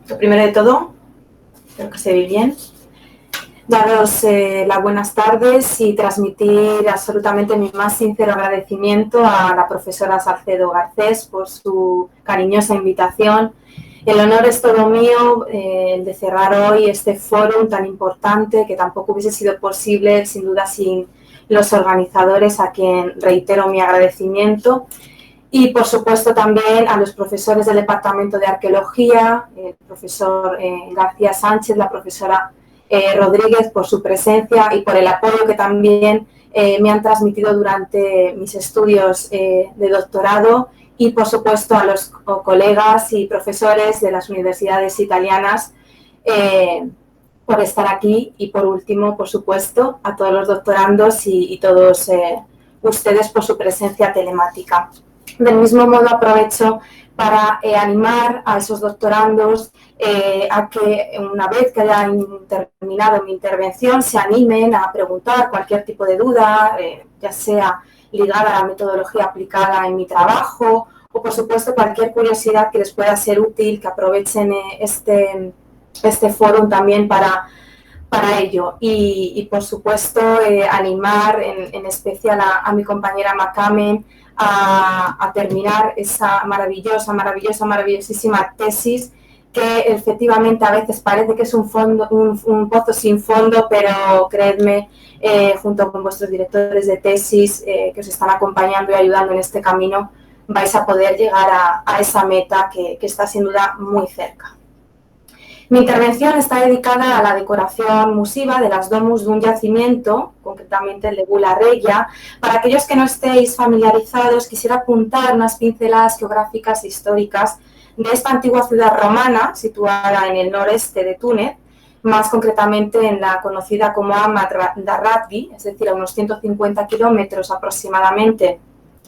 Lo primero de todo, espero que se ve bien, daros las buenas tardes y transmitir absolutamente mi más sincero agradecimiento a la profesora Salcedo Garcés por su cariñosa invitación. El honor es todo mío, el de cerrar hoy este foro tan importante que tampoco hubiese sido posible, sin duda, sin los organizadores, a quien reitero mi agradecimiento. Y, por supuesto, también a los profesores del Departamento de Arqueología, el profesor García Sánchez, la profesora Rodríguez, por su presencia y por el apoyo que también me han transmitido durante mis estudios de doctorado, y, por supuesto, a los colegas y profesores de las universidades italianas por estar aquí, y, por último, por supuesto, a todos los doctorandos y todos ustedes por su presencia telemática. Del mismo modo, aprovecho para animar a esos doctorandos a que, una vez que hayan terminado mi intervención, se animen a preguntar cualquier tipo de duda, ya sea ligada a la metodología aplicada en mi trabajo o, por supuesto, cualquier curiosidad que les pueda ser útil, que aprovechen este foro también para ello. Y, por supuesto, animar en especial a mi compañera Macamen a terminar esa maravillosísima tesis, que efectivamente a veces parece que es un pozo sin fondo, pero creedme, junto con vuestros directores de tesis que os están acompañando y ayudando en este camino, vais a poder llegar a esa meta que está sin duda muy cerca. Mi intervención está dedicada a la decoración musiva de las domus de un yacimiento, concretamente el de Bula Regia. Para aquellos que no estéis familiarizados, quisiera apuntar unas pinceladas geográficas e históricas de esta antigua ciudad romana, situada en el noreste de Túnez, más concretamente en la conocida como Ahmad Darratgi, es decir, a unos 150 kilómetros aproximadamente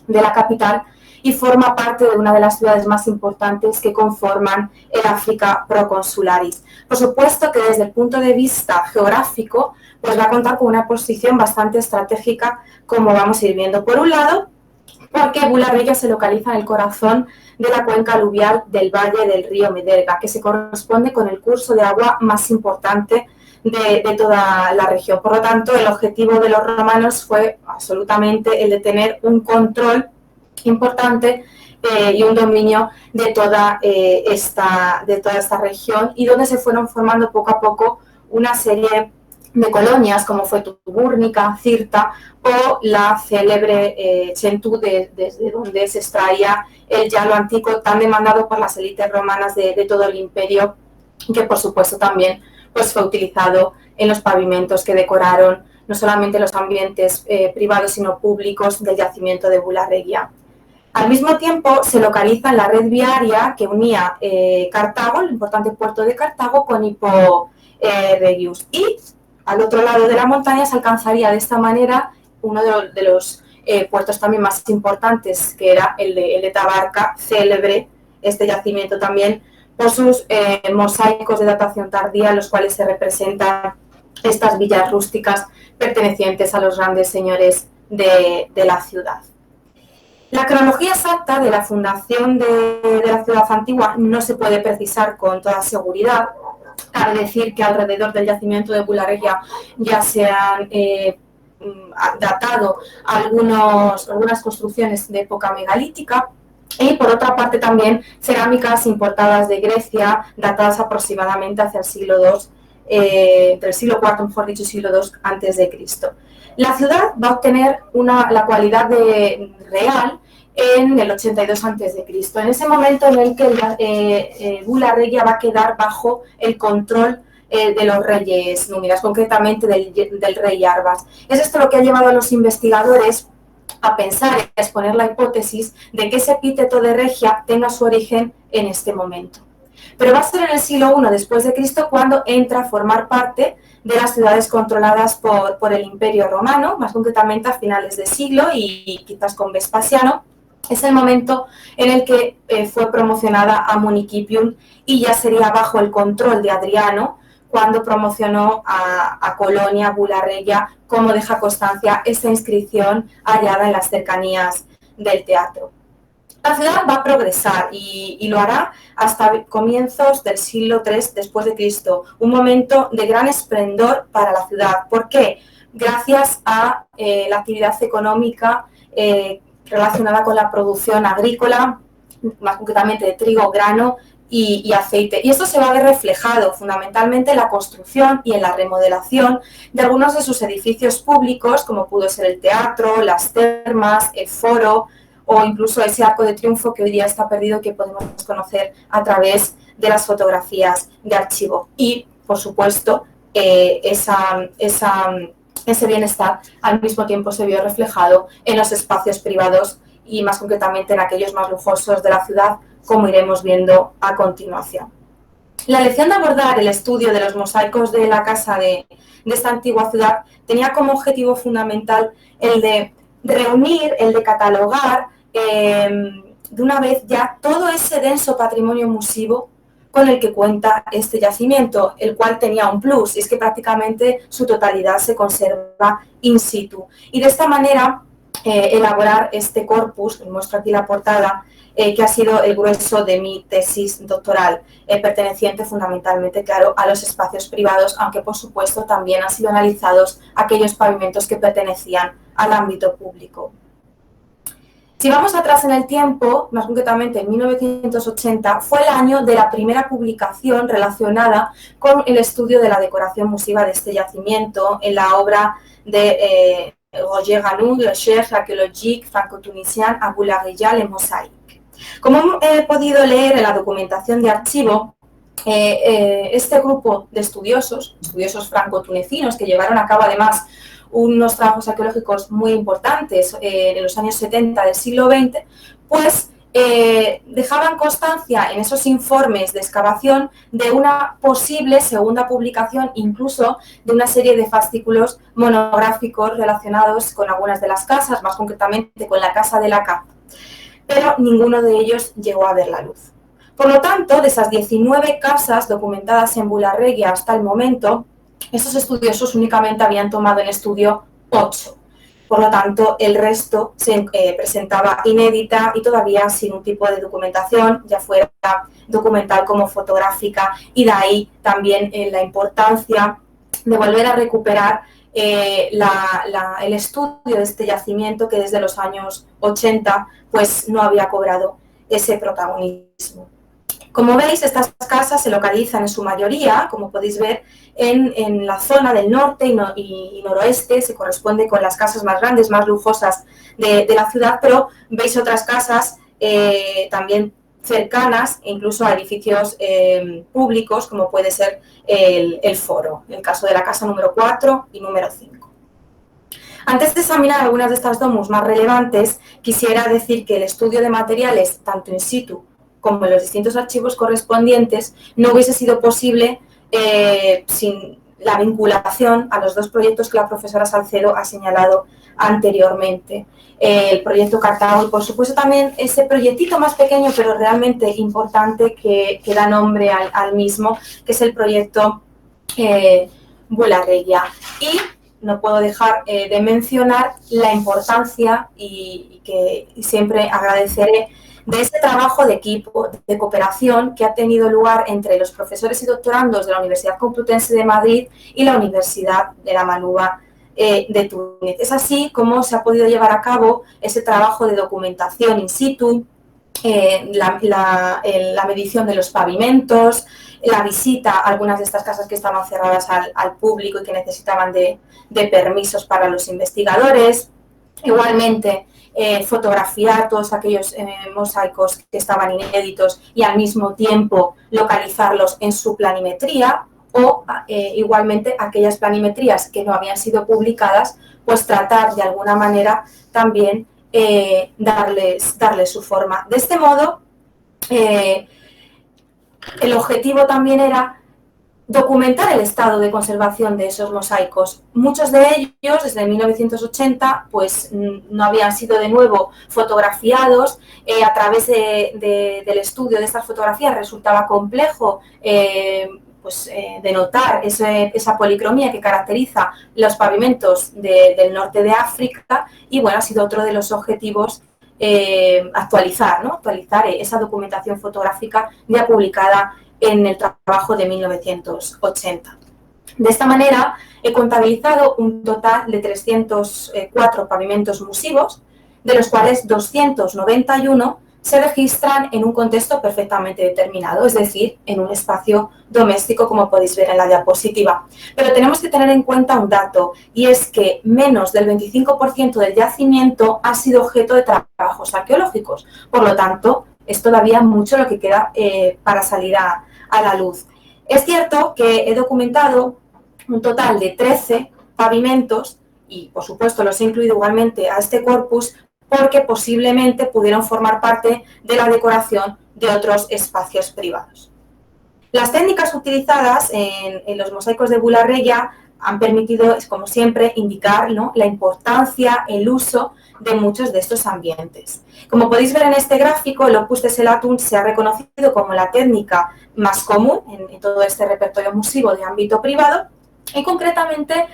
de la capital, y forma parte de una de las ciudades más importantes que conforman el África Proconsularis. Por supuesto que desde el punto de vista geográfico, pues va a contar con una posición bastante estratégica, como vamos a ir viendo. Por un lado, porque Bula Regia se localiza en el corazón de la cuenca aluvial del valle del río Mederga, que se corresponde con el curso de agua más importante de toda la región. Por lo tanto, el objetivo de los romanos fue absolutamente el de tener un control importante y un dominio de toda esta región, y donde se fueron formando poco a poco una serie de colonias, como fue Tubúrnica, Cirta o la célebre Chentú, desde donde se extraía el llano antiguo tan demandado por las élites romanas de todo el imperio, que, por supuesto, también pues fue utilizado en los pavimentos que decoraron no solamente los ambientes privados, sino públicos del yacimiento de Bula Regia. Al mismo tiempo, se localiza en la red viaria que unía Cartago, el importante puerto de Cartago, con Hippo Regius. Y al otro lado de la montaña se alcanzaría de esta manera uno de los puertos también más importantes, que era el de Tabarca, célebre este yacimiento también por sus mosaicos de datación tardía, en los cuales se representan estas villas rústicas pertenecientes a los grandes señores de la ciudad. La cronología exacta de la fundación de la ciudad antigua no se puede precisar con toda seguridad. Cabe decir que alrededor del yacimiento de Bula Regia ya se han datado algunas construcciones de época megalítica, y, por otra parte, también cerámicas importadas de Grecia, datadas aproximadamente hacia el siglo II, entre el siglo IV, mejor dicho, siglo II antes de Cristo. La ciudad va a obtener la cualidad de real en el 82 a.C., en ese momento en el que Bula Regia va a quedar bajo el control de los reyes númidas, concretamente del rey Arbas. Es esto lo que ha llevado a los investigadores a pensar y a exponer la hipótesis de que ese epíteto de Regia tenga su origen en este momento. Pero va a ser en el siglo I después de Cristo cuando entra a formar parte de las ciudades controladas por el Imperio Romano, más concretamente a finales de siglo y quizás con Vespasiano. Es el momento en el que fue promocionada a Municipium, y ya sería bajo el control de Adriano cuando promocionó a Colonia Bula Regia, como deja constancia esta inscripción hallada en las cercanías del teatro. La ciudad va a progresar y lo hará hasta comienzos del siglo III después de Cristo, un momento de gran esplendor para la ciudad. ¿Por qué? Gracias a la actividad económica relacionada con la producción agrícola, más concretamente de trigo, grano y aceite. Y esto se va a ver reflejado fundamentalmente en la construcción y en la remodelación de algunos de sus edificios públicos, como pudo ser el teatro, las termas, el foro, o incluso ese arco de triunfo que hoy día está perdido, que podemos conocer a través de las fotografías de archivo. Y, por supuesto, ese bienestar al mismo tiempo se vio reflejado en los espacios privados y más concretamente en aquellos más lujosos de la ciudad, como iremos viendo a continuación. La elección de abordar el estudio de los mosaicos de la casa de esta antigua ciudad tenía como objetivo fundamental el de reunir, el de catalogar de una vez ya todo ese denso patrimonio musivo con el que cuenta este yacimiento, el cual tenía un plus, y es que prácticamente su totalidad se conserva in situ. Y de esta manera elaborar este corpus, que muestro aquí la portada, que ha sido el grueso de mi tesis doctoral, perteneciente fundamentalmente, claro, a los espacios privados, aunque por supuesto también han sido analizados aquellos pavimentos que pertenecían al ámbito público. Si vamos atrás en el tiempo, más concretamente en 1980, fue el año de la primera publicación relacionada con el estudio de la decoración musiva de este yacimiento en la obra de Roger Ganoux, Le Cherche archéologique franco-tunisien à Boulariya, les mosaïques. Como he podido leer en la documentación de archivo, este grupo de estudiosos franco-tunecinos, que llevaron a cabo además unos trabajos arqueológicos muy importantes en los años 70 del siglo XX, pues dejaban constancia en esos informes de excavación de una posible segunda publicación, incluso de una serie de fascículos monográficos relacionados con algunas de las casas, más concretamente con la Casa de la Caza, pero ninguno de ellos llegó a ver la luz. Por lo tanto, de esas 19 casas documentadas en Bularreguia hasta el momento, estos estudiosos únicamente habían tomado en estudio 8. Por lo tanto, el resto se presentaba inédita y todavía sin un tipo de documentación, ya fuera documental como fotográfica, y de ahí también la importancia de volver a recuperar el estudio de este yacimiento que desde los años 80 pues, no había cobrado ese protagonismo. Como veis, estas casas se localizan en su mayoría, como podéis ver, en la zona del norte y noroeste, se corresponde con las casas más grandes, más lujosas de la ciudad, pero veis otras casas también cercanas, incluso a edificios públicos, como puede ser el Foro, el caso de la casa número 4 y número 5. Antes de examinar algunas de estas domus más relevantes, quisiera decir que el estudio de materiales, tanto in situ como en los distintos archivos correspondientes, no hubiese sido posible sin la vinculación a los dos proyectos que la profesora Salcedo ha señalado anteriormente. El proyecto Cartago y, por supuesto, también ese proyectito más pequeño, pero realmente importante, que da nombre al mismo, que es el proyecto Bularreguia. Y no puedo dejar de mencionar la importancia y que siempre agradeceré de este trabajo de equipo, de cooperación que ha tenido lugar entre los profesores y doctorandos de la Universidad Complutense de Madrid y la Universidad de la Manuba de Túnez. Es así como se ha podido llevar a cabo ese trabajo de documentación in situ, la medición de los pavimentos, la visita a algunas de estas casas que estaban cerradas al público y que necesitaban de permisos para los investigadores. Igualmente, fotografiar todos aquellos mosaicos que estaban inéditos y al mismo tiempo localizarlos en su planimetría, o igualmente aquellas planimetrías que no habían sido publicadas, pues tratar de alguna manera también darles su forma. De este modo, el objetivo también era documentar el estado de conservación de esos mosaicos. Muchos de ellos, desde 1980, pues no habían sido de nuevo fotografiados. A través del estudio de estas fotografías resultaba complejo denotar esa policromía que caracteriza los pavimentos del norte de África, y bueno, ha sido otro de los objetivos actualizar, ¿no? Actualizar esa documentación fotográfica ya publicada en el trabajo de 1980. De esta manera, he contabilizado un total de 304 pavimentos musivos, de los cuales 291 se registran en un contexto perfectamente determinado, es decir, en un espacio doméstico, como podéis ver en la diapositiva. Pero tenemos que tener en cuenta un dato, y es que menos del 25% del yacimiento ha sido objeto de trabajos arqueológicos. Por lo tanto, es todavía mucho lo que queda para salir a la luz. Es cierto que he documentado un total de 13 pavimentos y, por supuesto, los he incluido igualmente a este corpus porque posiblemente pudieron formar parte de la decoración de otros espacios privados. Las técnicas utilizadas en los mosaicos de Bularreya han permitido, como siempre, indicar, ¿no?, la importancia, el uso de muchos de estos ambientes. Como podéis ver en este gráfico, el Opus Tessellatum se ha reconocido como la técnica más común en todo este repertorio musivo de ámbito privado, y concretamente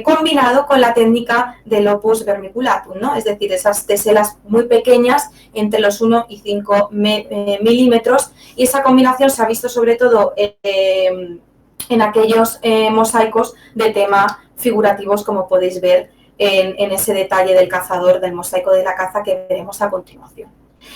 combinado con la técnica del opus vermiculatum, ¿no? Es decir, esas teselas muy pequeñas, entre los 1 y 5 milímetros, y esa combinación se ha visto sobre todo en aquellos mosaicos de tema figurativos, como podéis ver en ese detalle del cazador, del mosaico de la caza que veremos a continuación.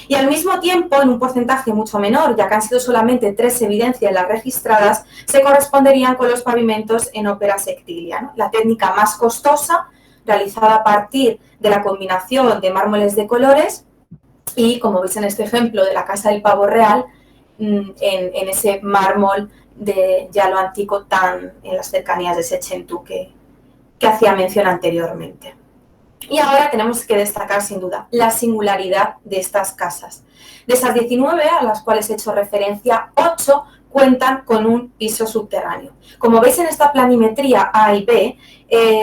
Y al mismo tiempo, en un porcentaje mucho menor, ya que han sido solamente 3 evidencias las registradas, se corresponderían con los pavimentos en ópera sectilia, ¿no?, la técnica más costosa, realizada a partir de la combinación de mármoles de colores y, como veis en este ejemplo de la Casa del Pavo Real, en ese mármol de Yalo Antico tan en las cercanías de Sechentú que hacía mención anteriormente. Y ahora tenemos que destacar, sin duda, la singularidad de estas casas. De esas 19 a las cuales he hecho referencia, 8 cuentan con un piso subterráneo. Como veis en esta planimetría A y B,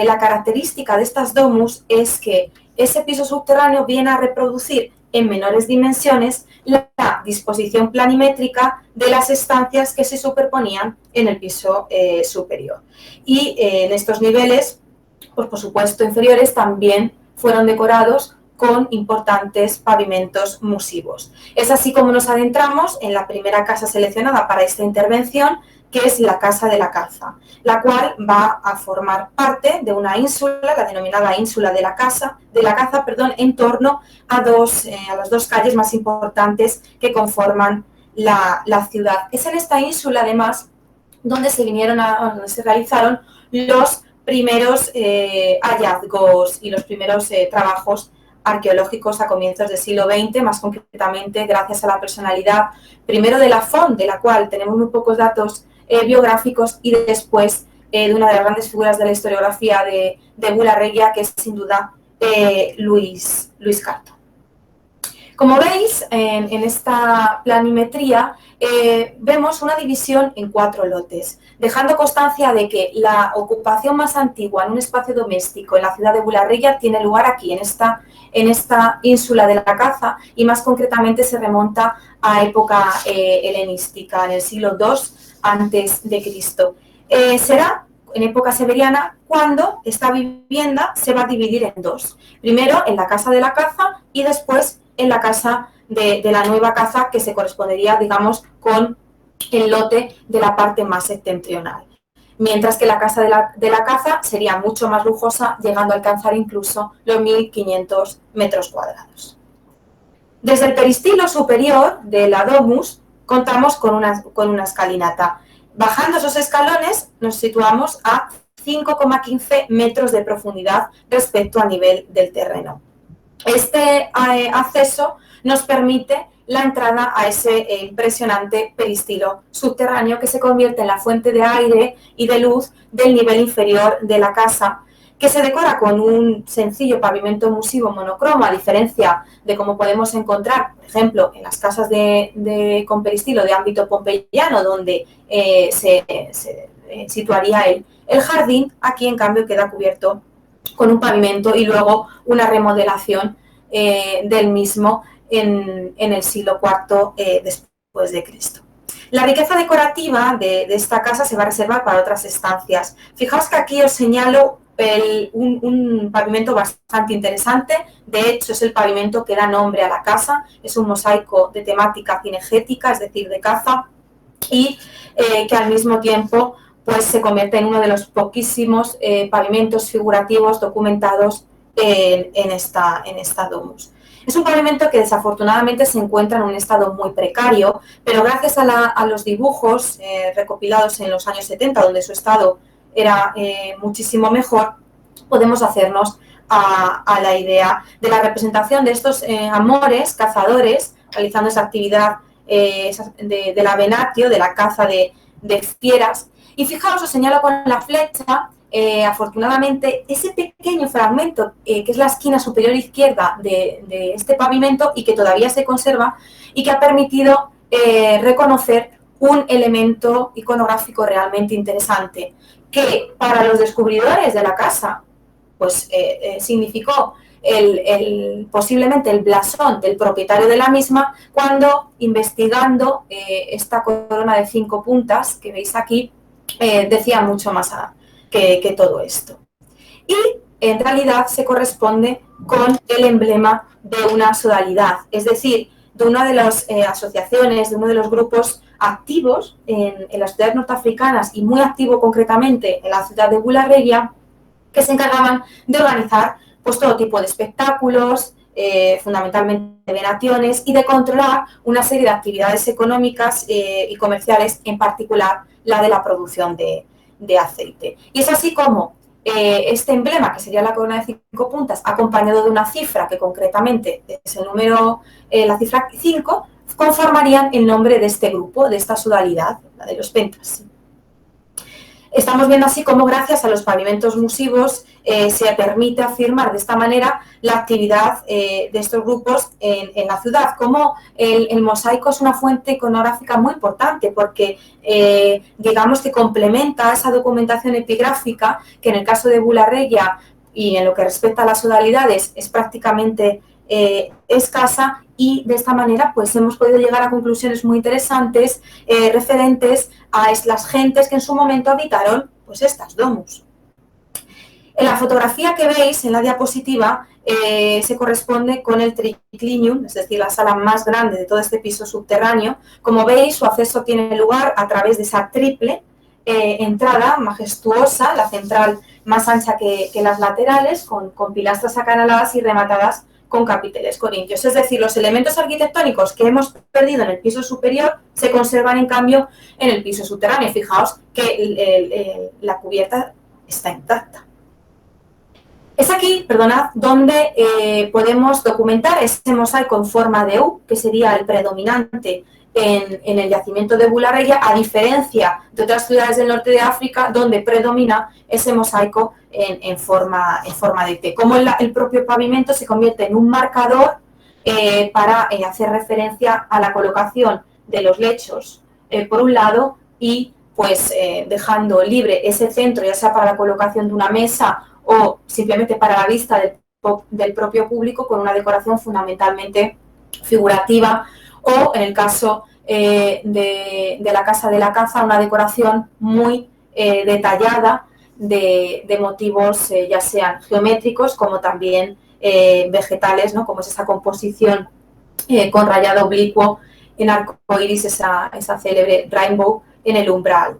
la característica de estas domus es que ese piso subterráneo viene a reproducir en menores dimensiones la disposición planimétrica de las estancias que se superponían en el piso superior. Y en estos niveles, pues por supuesto inferiores, también fueron decorados con importantes pavimentos musivos. Es así como nos adentramos en la primera casa seleccionada para esta intervención, que es la Casa de la Caza, la cual va a formar parte de una ínsula, la denominada ínsula de la Caza, en torno a las dos calles más importantes que conforman la ciudad. Es en esta ínsula, además, donde se realizaron los primeros hallazgos y los primeros trabajos arqueológicos a comienzos del siglo XX, más concretamente gracias a la personalidad primero de Lafont, de la cual tenemos muy pocos datos biográficos, y después de una de las grandes figuras de la historiografía de Bularreya, que es sin duda Luis Carto. Como veis, en esta planimetría vemos una división en 4 lotes, dejando constancia de que la ocupación más antigua en un espacio doméstico en la ciudad de Bularreya tiene lugar aquí, en esta ínsula de la Caza, y más concretamente se remonta a época helenística, en el siglo II a.C. Será en época severiana cuando esta vivienda se va a dividir en 2, primero en la Casa de la Caza y después en la casa de la nueva caza, que se correspondería, digamos, con el lote de la parte más septentrional. Mientras que la casa de la caza sería mucho más lujosa, llegando a alcanzar incluso los 1.500 metros cuadrados. Desde el peristilo superior de la domus contamos con una escalinata. Bajando esos escalones nos situamos a 5,15 metros de profundidad respecto al nivel del terreno. Este acceso nos permite la entrada a ese impresionante peristilo subterráneo, que se convierte en la fuente de aire y de luz del nivel inferior de la casa, que se decora con un sencillo pavimento musivo monocromo, a diferencia de como podemos encontrar, por ejemplo, en las casas con peristilo de ámbito pompeyano, donde se situaría el jardín. Aquí, en cambio, queda cubierto con un pavimento y luego una remodelación del mismo en el siglo IV después de Cristo. La riqueza decorativa de esta casa se va a reservar para otras estancias. Fijaos que aquí os señalo un pavimento bastante interesante. De hecho, es el pavimento que da nombre a la casa. Es un mosaico de temática cinegética, es decir, de caza, y que al mismo tiempo pues, se convierte en uno de los poquísimos pavimentos figurativos documentados en esta domus. Es un pavimento que desafortunadamente se encuentra en un estado muy precario, pero gracias a los dibujos recopilados en los años 70, donde su estado era muchísimo mejor, podemos hacernos a la idea de la representación de estos amores cazadores realizando esa actividad de la venatio, de la caza de fieras. Y fijaos, os señalo con la flecha, afortunadamente, ese pequeño fragmento que es la esquina superior izquierda de este pavimento y que todavía se conserva y que ha permitido reconocer un elemento iconográfico realmente interesante, que para los descubridores de la casa pues significó posiblemente el blasón del propietario de la misma, cuando investigando esta corona de 5 puntas que veis aquí, decía mucho más que todo esto. Y en realidad se corresponde con el emblema de una sodalidad, es decir, de una de las asociaciones, de uno de los grupos activos en las ciudades norteafricanas y muy activo concretamente en la ciudad de Bularegia, que se encargaban de organizar pues, todo tipo de espectáculos, fundamentalmente venaciones, y de controlar una serie de actividades económicas y comerciales, en particular la de la producción de aceite. Y es así como este emblema, que sería la corona de 5 puntas, acompañado de una cifra, que concretamente es el número, la cifra 5, conformarían el nombre de este grupo, de esta sodalidad, la de los pentas. Estamos viendo así cómo gracias a los pavimentos musivos se permite afirmar de esta manera la actividad de estos grupos en la ciudad, como el mosaico es una fuente iconográfica muy importante porque digamos que complementa esa documentación epigráfica que en el caso de Bularegia y en lo que respecta a las sodalidades es prácticamente escasa, y de esta manera pues hemos podido llegar a conclusiones muy interesantes referentes a las gentes que en su momento habitaron pues estas domus. En la fotografía que veis en la diapositiva se corresponde con el triclinium, es decir, la sala más grande de todo este piso subterráneo. Como veis, su acceso tiene lugar a través de esa triple entrada majestuosa, la central más ancha que las laterales, con pilastras acanaladas y rematadas con capiteles corintios. Es decir, los elementos arquitectónicos que hemos perdido en el piso superior se conservan, en cambio, en el piso subterráneo. Fijaos que la cubierta está intacta. Es aquí, perdonad, donde podemos documentar ese mosaico en forma de U, que sería el predominante en el yacimiento de Bularegia, a diferencia de otras ciudades del norte de África, donde predomina ese mosaico en forma de T. Como el propio pavimento se convierte en un marcador para hacer referencia a la colocación de los lechos, por un lado, y pues dejando libre ese centro, ya sea para la colocación de una mesa o simplemente para la vista del propio público, con una decoración fundamentalmente figurativa, o en el caso de la Casa de la Caza, una decoración muy detallada de motivos ya sean geométricos como también vegetales, ¿no? Como es esa composición con rayado oblicuo en arco iris, esa célebre rainbow en el umbral.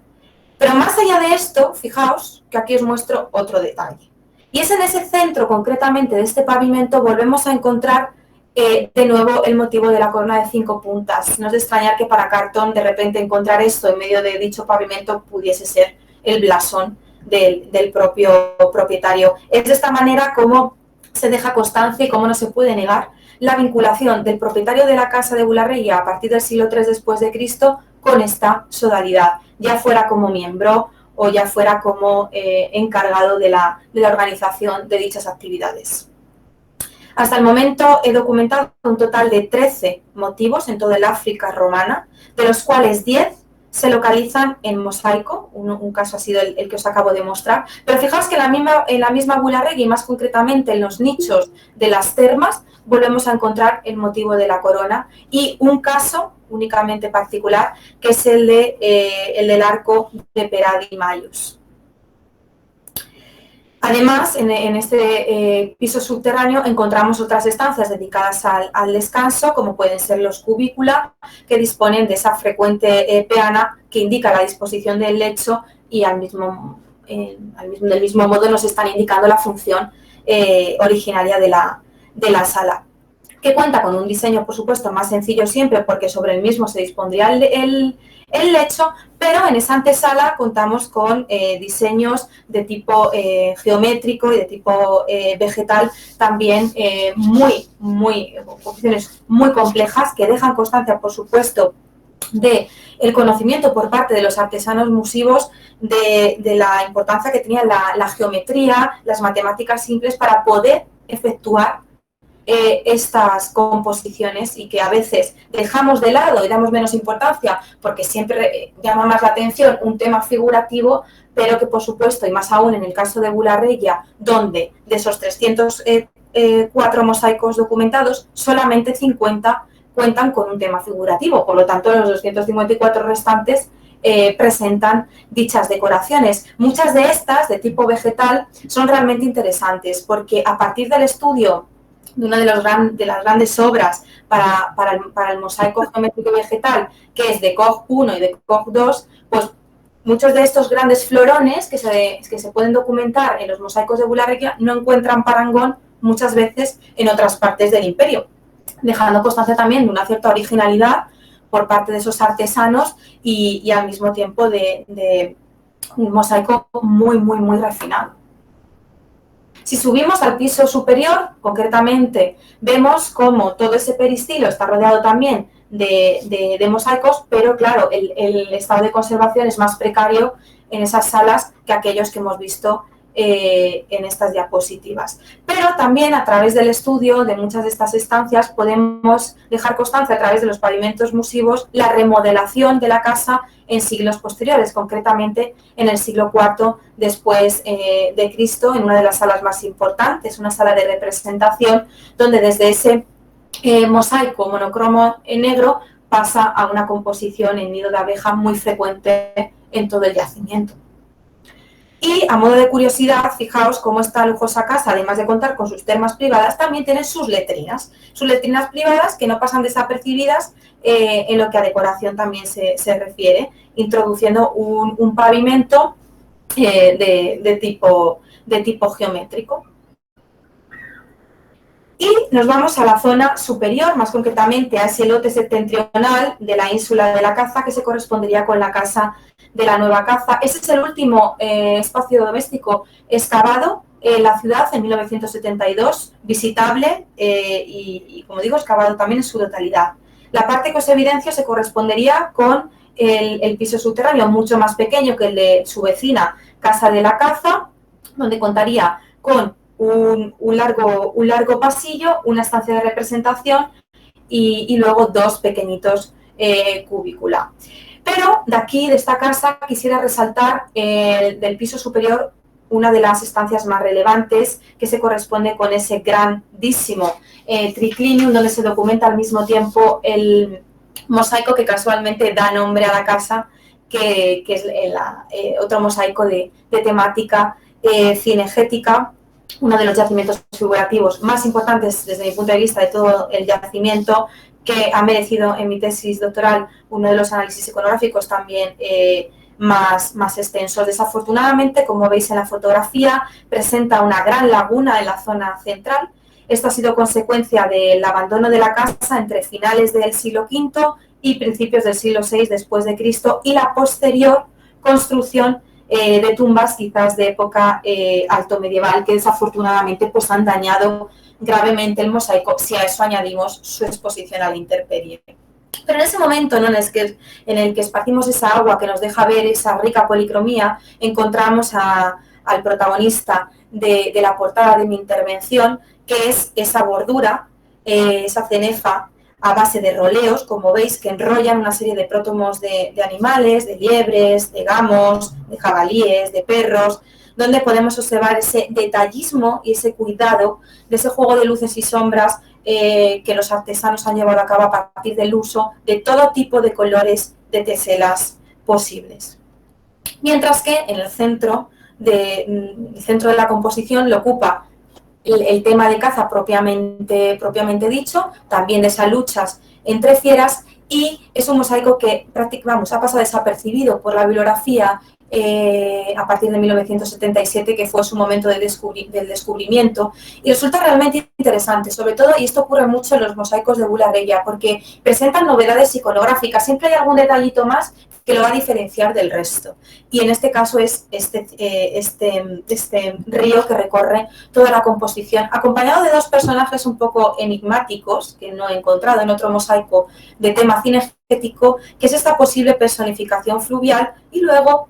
Pero más allá de esto, fijaos que aquí os muestro otro detalle. Y es en ese centro, concretamente, de este pavimento, volvemos a encontrar de nuevo el motivo de la corona de 5 puntas. No es de extrañar que para Cartón, de repente, encontrar esto en medio de dicho pavimento pudiese ser el blasón del propio propietario. Es de esta manera como se deja constancia y cómo no se puede negar la vinculación del propietario de la casa de Bularegia a partir del siglo III después de Cristo con esta sodalidad, ya fuera como miembro o ya fuera como encargado de la organización de dichas actividades. Hasta el momento he documentado un total de 13 motivos en toda el África romana, de los cuales 10 se localizan en mosaico. Un caso ha sido el que os acabo de mostrar, pero fijaos que en la misma Bularegia, y más concretamente en los nichos de las termas, volvemos a encontrar el motivo de la corona, y un caso únicamente particular, que es el del arco de Peradi Maius. Además, en este piso subterráneo encontramos otras estancias dedicadas al descanso, como pueden ser los cubícula, que disponen de esa frecuente peana que indica la disposición del lecho y del mismo modo nos están indicando la función originaria de la sala, que cuenta con un diseño, por supuesto, más sencillo siempre, porque sobre el mismo se dispondría el lecho, pero en esa antesala contamos con diseños de tipo geométrico y de tipo vegetal también composiciones muy complejas que dejan constancia, por supuesto, de el conocimiento por parte de los artesanos musivos de la importancia que tenía la geometría, las matemáticas simples para poder efectuar estas composiciones y que a veces dejamos de lado y damos menos importancia porque siempre llama más la atención un tema figurativo, pero que por supuesto, y más aún en el caso de Bularreya, donde de esos 304 mosaicos documentados, solamente 50 cuentan con un tema figurativo, por lo tanto los 254 restantes presentan dichas decoraciones. Muchas de estas, de tipo vegetal, son realmente interesantes porque a partir del estudio de una de las grandes obras para el mosaico geométrico y vegetal, que es de Koch I y de Koch II, pues muchos de estos grandes florones que se pueden documentar en los mosaicos de Bularreya no encuentran parangón muchas veces en otras partes del imperio, dejando constancia también de una cierta originalidad por parte de esos artesanos y al mismo tiempo de un mosaico muy refinado. Si subimos al piso superior, concretamente, vemos cómo todo ese peristilo está rodeado también de mosaicos, pero claro, el estado de conservación es más precario en esas salas que aquellos que hemos visto en estas diapositivas. Pero también a través del estudio de muchas de estas estancias podemos dejar constancia a través de los pavimentos musivos la remodelación de la casa en siglos posteriores, concretamente en el siglo IV después de Cristo, en una de las salas más importantes, una sala de representación, donde desde ese mosaico monocromo en negro pasa a una composición en nido de abeja muy frecuente en todo el yacimiento. Y a modo de curiosidad, fijaos cómo esta lujosa casa, además de contar con sus termas privadas, también tiene sus letrinas privadas que no pasan desapercibidas en lo que a decoración también se refiere, introduciendo un pavimento de tipo geométrico. Y nos vamos a la zona superior, más concretamente a ese lote septentrional de la ínsula de la Caza, que se correspondería con la casa de la Nueva Caza. Ese es el último espacio doméstico excavado en la ciudad en 1972, visitable y, como digo, excavado también en su totalidad. La parte que os evidencio se correspondería con el piso subterráneo, mucho más pequeño que el de su vecina Casa de la Caza, donde contaría con un largo pasillo, una estancia de representación y luego dos pequeñitos cubícula. Pero de aquí, de esta casa, quisiera resaltar del piso superior una de las estancias más relevantes, que se corresponde con ese grandísimo triclinium, donde se documenta al mismo tiempo el mosaico que casualmente da nombre a la casa, que es otro mosaico de temática cinegética, uno de los yacimientos figurativos más importantes desde mi punto de vista de todo el yacimiento, que ha merecido en mi tesis doctoral uno de los análisis iconográficos también más extensos. Desafortunadamente, como veis en la fotografía, presenta una gran laguna en la zona central. Esto ha sido consecuencia del abandono de la casa entre finales del siglo V y principios del siglo VI después de Cristo y la posterior construcción de tumbas quizás de época alto medieval, que desafortunadamente pues han dañado gravemente el mosaico, si a eso añadimos su exposición a la intemperie. Pero en ese momento, ¿no?, en el que esparcimos esa agua que nos deja ver esa rica policromía, encontramos al protagonista de la portada de mi intervención, que es esa bordura, esa cenefa a base de roleos, como veis, que enrollan una serie de prótomos de animales, de liebres, de gamos, de jabalíes, de perros, donde podemos observar ese detallismo y ese cuidado de ese juego de luces y sombras que los artesanos han llevado a cabo a partir del uso de todo tipo de colores de teselas posibles. Mientras que en el centro el centro de la composición lo ocupa el tema de caza propiamente dicho, también de esas luchas entre fieras, y es un mosaico que ha pasado desapercibido por la bibliografía a partir de 1977, que fue su momento del descubrimiento, y resulta realmente interesante, sobre todo, y esto ocurre mucho en los mosaicos de Bula-Regia, porque presentan novedades iconográficas, siempre hay algún detallito más que lo va a diferenciar del resto, y en este caso es este río que recorre toda la composición, acompañado de dos personajes un poco enigmáticos, que no he encontrado en otro mosaico de tema cinegético, que es esta posible personificación fluvial, y luego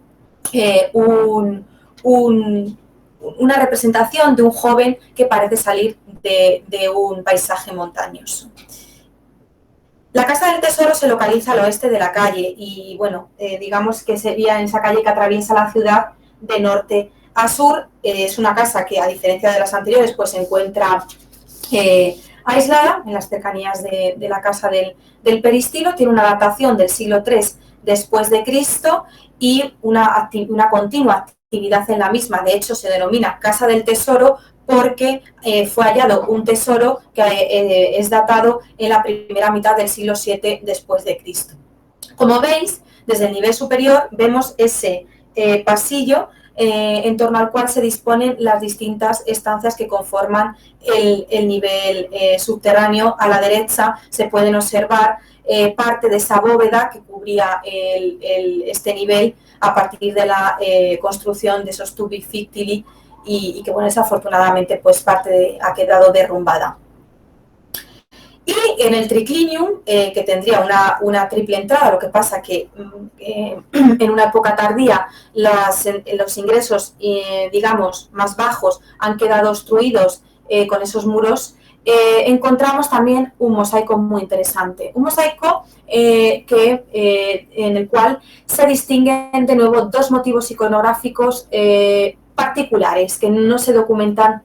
una representación de un joven que parece salir de un paisaje montañoso. La Casa del Tesoro se localiza al oeste de la calle y, bueno, digamos que sería en esa calle que atraviesa la ciudad de norte a sur. Es una casa que, a diferencia de las anteriores, pues se encuentra aislada en las cercanías de la Casa del Peristilo. Tiene una datación del siglo III después de Cristo y una continua actividad en la misma. De hecho, se denomina Casa del Tesoro porque fue hallado un tesoro que es datado en la primera mitad del siglo VII después de Cristo. Como veis, desde el nivel superior vemos ese pasillo en torno al cual se disponen las distintas estancias que conforman el nivel subterráneo. A la derecha se pueden observar parte de esa bóveda que cubría este nivel a partir de la construcción de esos tubi fictili y que, bueno, desafortunadamente pues ha quedado derrumbada. Y en el triclinium, que tendría una triple entrada, lo que pasa que en una época tardía los ingresos, digamos, más bajos han quedado obstruidos con esos muros, encontramos también un mosaico muy interesante. Un mosaico en el cual se distinguen de nuevo dos motivos iconográficos particulares que no se documentan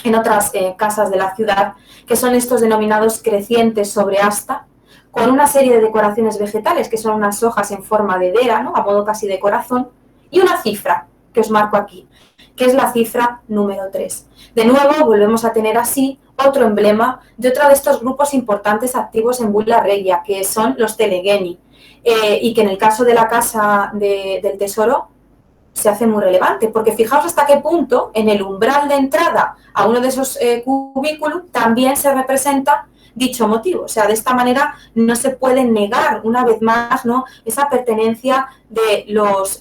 en otras casas de la ciudad, que son estos denominados crecientes sobre asta, con una serie de decoraciones vegetales, que son unas hojas en forma de dera, ¿no?, a modo casi de corazón, y una cifra, que os marco aquí, que es la cifra número 3. De nuevo, volvemos a tener así otro emblema de otro de estos grupos importantes activos en Bula-Regia, que son los Telegheni, y que en el caso de la Casa del Tesoro se hace muy relevante, porque fijaos hasta qué punto en el umbral de entrada a uno de esos cubículos también se representa dicho motivo. O sea, de esta manera no se puede negar una vez más, ¿no?, esa pertenencia de los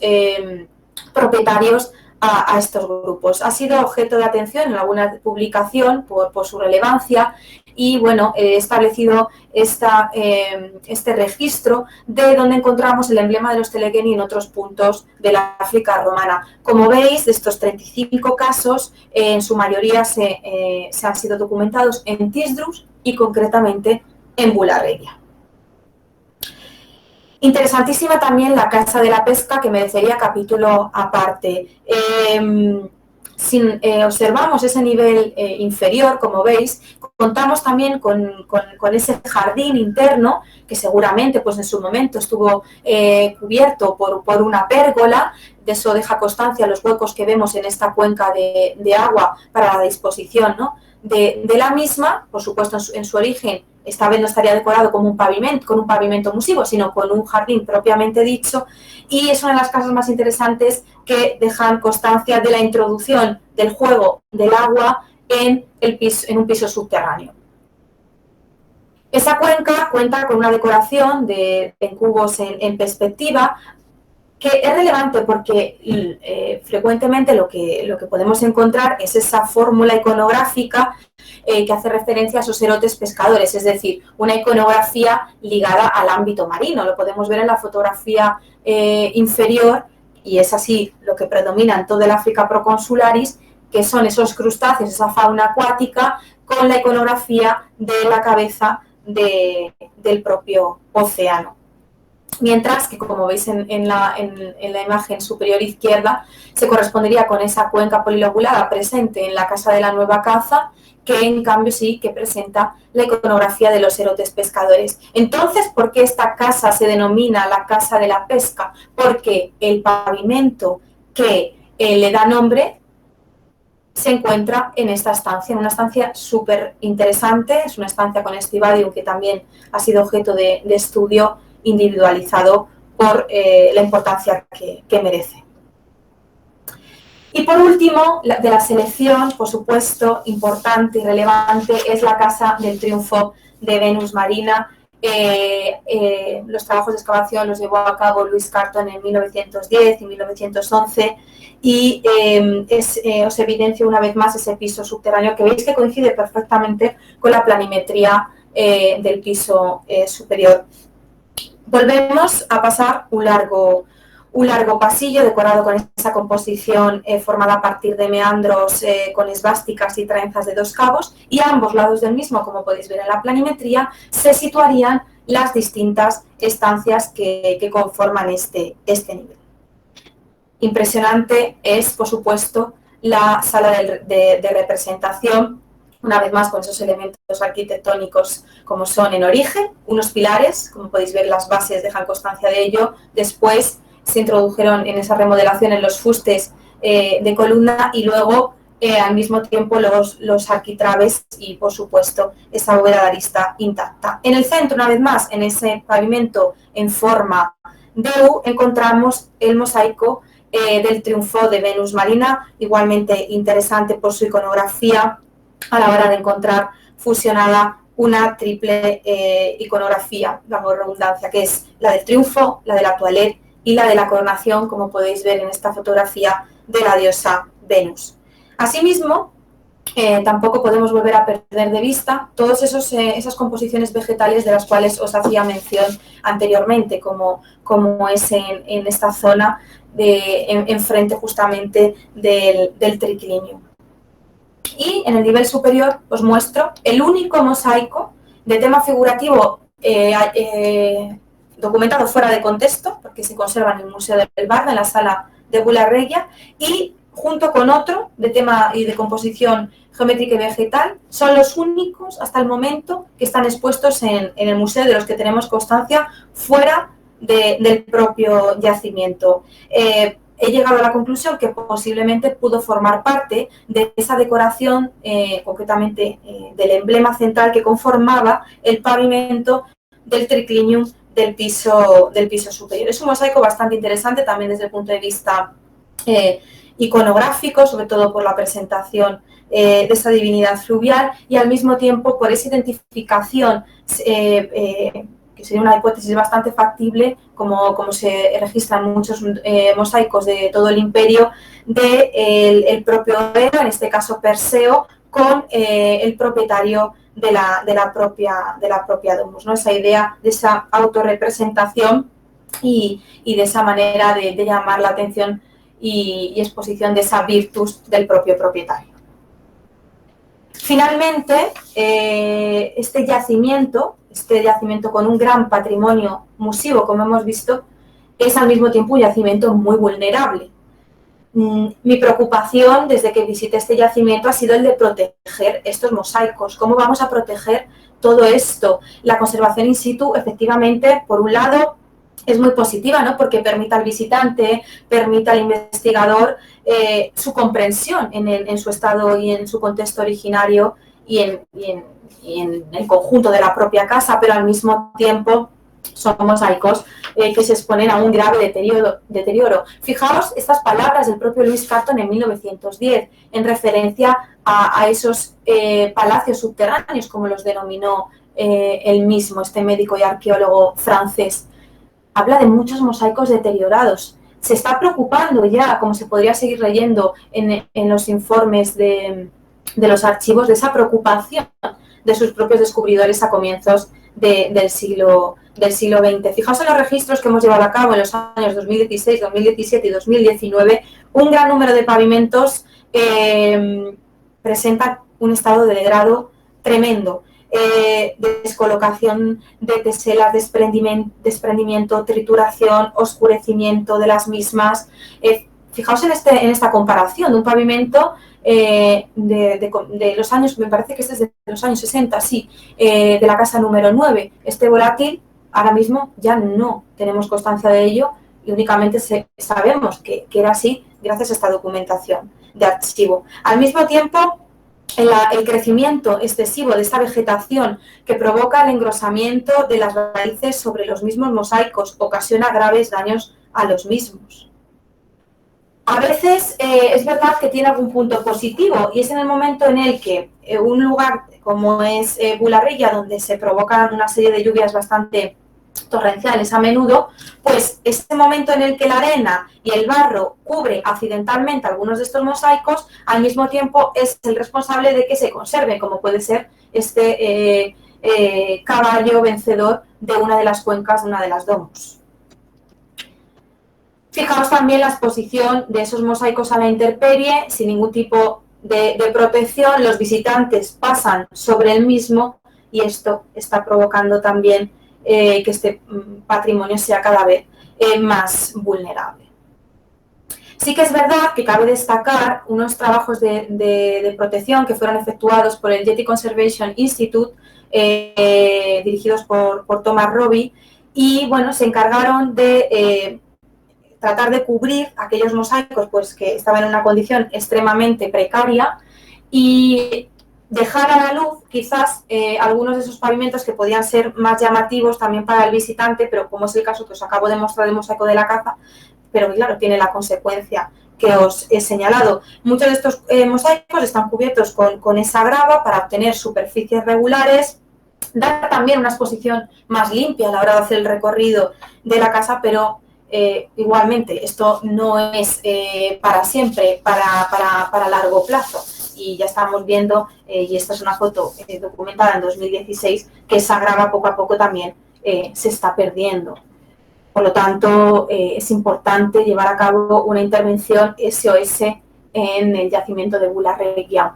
propietarios a estos grupos. Ha sido objeto de atención en alguna publicación por su relevancia y, bueno, he establecido este registro de donde encontramos el emblema de los Telegheni en otros puntos de la África romana. Como veis, de estos 35 casos, en su mayoría se han sido documentados en Tisdrus y concretamente en Bula-Regia. Interesantísima también la Casa de la Pesca, que merecería capítulo aparte. Si observamos ese nivel inferior, como veis, contamos también con ese jardín interno, que seguramente pues, en su momento estuvo cubierto por una pérgola. De eso deja constancia los huecos que vemos en esta cuenca de agua para la disposición, ¿no?, de la misma. Por supuesto, en su origen, esta vez no estaría decorado como con un pavimento musivo, sino con un jardín propiamente dicho, y es una de las casas más interesantes que dejan constancia de la introducción del juego del agua en un piso subterráneo. Esa cuenca cuenta con una decoración en cubos en perspectiva, que es relevante porque frecuentemente lo que podemos encontrar es esa fórmula iconográfica que hace referencia a esos erotes pescadores, es decir, una iconografía ligada al ámbito marino. Lo podemos ver en la fotografía inferior, y es así lo que predomina en toda el África proconsularis, que son esos crustáceos, esa fauna acuática, con la iconografía de la cabeza del propio océano. Mientras que, como veis en la imagen superior izquierda, se correspondería con esa cuenca polilobulada presente en la Casa de la Nueva Caza, que en cambio sí que presenta la iconografía de los erotes pescadores. Entonces, ¿por qué esta casa se denomina la Casa de la Pesca? Porque el pavimento que le da nombre, se encuentra en esta estancia, en una estancia súper interesante. Es una estancia con Stibadium que también ha sido objeto de estudio individualizado por la importancia que merece. Y por último, de la selección, por supuesto, importante y relevante, es la Casa del Triunfo de Venus Marina. Los trabajos de excavación los llevó a cabo Louis Carton en 1910 y 1911 y os evidencio una vez más ese piso subterráneo que veis que coincide perfectamente con la planimetría del piso superior. Volvemos a pasar un largo pasillo decorado con esa composición formada a partir de meandros con esvásticas y trenzas de 2 cabos, y a ambos lados del mismo, como podéis ver en la planimetría, se situarían las distintas estancias que conforman este nivel. Impresionante es, por supuesto, la sala de representación, una vez más con esos elementos arquitectónicos como son en origen, unos pilares, como podéis ver las bases dejan constancia de ello, después se introdujeron en esa remodelación en los fustes de columna y luego al mismo tiempo los arquitraves y por supuesto esa bóveda de arista intacta. En el centro, una vez más, en ese pavimento en forma de U, encontramos el mosaico del triunfo de Venus Marina, igualmente interesante por su iconografía a la hora de encontrar fusionada una triple iconografía, la redundancia, que es la del triunfo, la de la toilette y la de la coronación, como podéis ver en esta fotografía de la diosa Venus. Asimismo, tampoco podemos volver a perder de vista todas esas composiciones vegetales de las cuales os hacía mención anteriormente, como es en esta zona enfrente justamente del triclinio. Y en el nivel superior os muestro el único mosaico de tema figurativo documentado fuera de contexto, porque se conserva en el Museo del Bardo, en la sala de Bularregia, y junto con otro de tema y de composición geométrica y vegetal, son los únicos hasta el momento que están expuestos en el museo, de los que tenemos constancia fuera del propio yacimiento. He llegado a la conclusión que posiblemente pudo formar parte de esa decoración, concretamente del emblema central que conformaba el pavimento del triclinium del piso superior. Es un mosaico bastante interesante también desde el punto de vista iconográfico, sobre todo por la presentación de esa divinidad fluvial y al mismo tiempo por esa identificación que sería una hipótesis bastante factible, como se registran muchos mosaicos de todo el imperio, del propio Hera, en este caso Perseo, con el propietario de la propia domus, ¿no? Esa idea de esa autorrepresentación y de esa manera de llamar la atención y exposición de esa virtus del propio propietario. Finalmente, este yacimiento con un gran patrimonio musivo, como hemos visto, es al mismo tiempo un yacimiento muy vulnerable. Mi preocupación desde que visité este yacimiento ha sido el de proteger estos mosaicos. ¿Cómo vamos a proteger todo esto? La conservación in situ, efectivamente, por un lado, es muy positiva, ¿no? Porque permite al visitante, permite al investigador su comprensión en su estado y en su contexto originario y en el conjunto de la propia casa, pero al mismo tiempo son mosaicos que se exponen a un grave deterioro. Fijaos estas palabras del propio Louis Carton en 1910, en referencia a esos palacios subterráneos, como los denominó él mismo, este médico y arqueólogo francés. Habla de muchos mosaicos deteriorados. Se está preocupando ya, como se podría seguir leyendo en los informes de los archivos, de esa preocupación de sus propios descubridores a comienzos del siglo XX. Fijaos en los registros que hemos llevado a cabo en los años 2016, 2017 y 2019. Un gran número de pavimentos presentan un estado de degrado tremendo. Descolocación de teselas, desprendimiento, trituración, oscurecimiento de las mismas. Fijaos en esta comparación de un pavimento de los años, me parece que este es de los años 60, sí, de la casa número 9. Este volátil, ahora mismo ya no tenemos constancia de ello, y únicamente sabemos que era así gracias a esta documentación de archivo. Al mismo tiempo, el crecimiento excesivo de esta vegetación que provoca el engrosamiento de las raíces sobre los mismos mosaicos ocasiona graves daños a los mismos. A veces es verdad que tiene algún punto positivo y es en el momento en el que un lugar como es Bularrilla, donde se provocan una serie de lluvias bastante torrenciales a menudo, pues este momento en el que la arena y el barro cubre accidentalmente algunos de estos mosaicos, al mismo tiempo es el responsable de que se conserve, como puede ser este caballo vencedor de una de las cuencas de una de las domos. Fijaos también la exposición de esos mosaicos a la intemperie, sin ningún tipo de protección, los visitantes pasan sobre el mismo y esto está provocando también que este patrimonio sea cada vez más vulnerable. Sí que es verdad que cabe destacar unos trabajos de protección que fueron efectuados por el Yeti Conservation Institute, dirigidos por Thomas Robbie, y bueno, se encargaron de tratar de cubrir aquellos mosaicos pues, que estaban en una condición extremadamente precaria y dejar a la luz quizás algunos de esos pavimentos que podían ser más llamativos también para el visitante, pero como es el caso que os acabo de mostrar del mosaico de la caza, pero claro, tiene la consecuencia que os he señalado. Muchos de estos mosaicos están cubiertos con esa grava para obtener superficies regulares, dar también una exposición más limpia a la hora de hacer el recorrido de la casa, pero igualmente esto no es para siempre, para largo plazo. Y ya estamos viendo, y esta es una foto documentada en 2016, que esa grava poco a poco también se está perdiendo. Por lo tanto, es importante llevar a cabo una intervención SOS en el yacimiento de Bularrilla.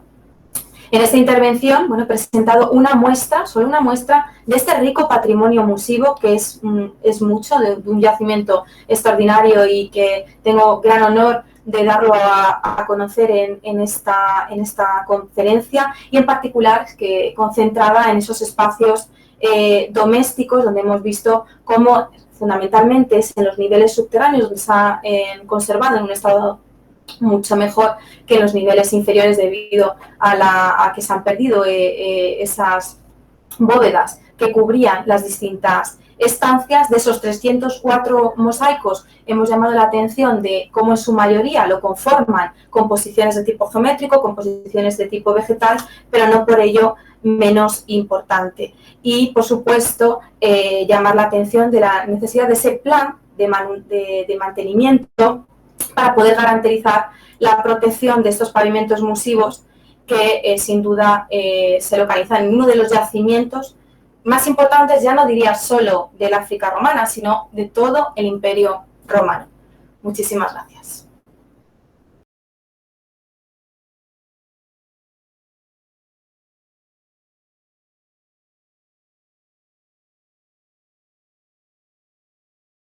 En esta intervención, bueno, he presentado una muestra, solo una muestra, de este rico patrimonio musivo, que es mucho, de un yacimiento extraordinario y que tengo gran honor de darlo a conocer en esta conferencia, y en particular que concentrada en esos espacios domésticos, donde hemos visto cómo fundamentalmente es en los niveles subterráneos donde se ha conservado en un estado mucho mejor que en los niveles inferiores, debido a que se han perdido esas bóvedas que cubrían las distintas estancias. De esos 304 mosaicos hemos llamado la atención de cómo en su mayoría lo conforman composiciones de tipo geométrico, composiciones de tipo vegetal, pero no por ello menos importante. Y, por supuesto, llamar la atención de la necesidad de ese plan de mantenimiento para poder garantizar la protección de estos pavimentos musivos que sin duda se localizan en uno de los yacimientos más importantes, ya no diría solo del África romana, sino de todo el Imperio Romano. Muchísimas gracias.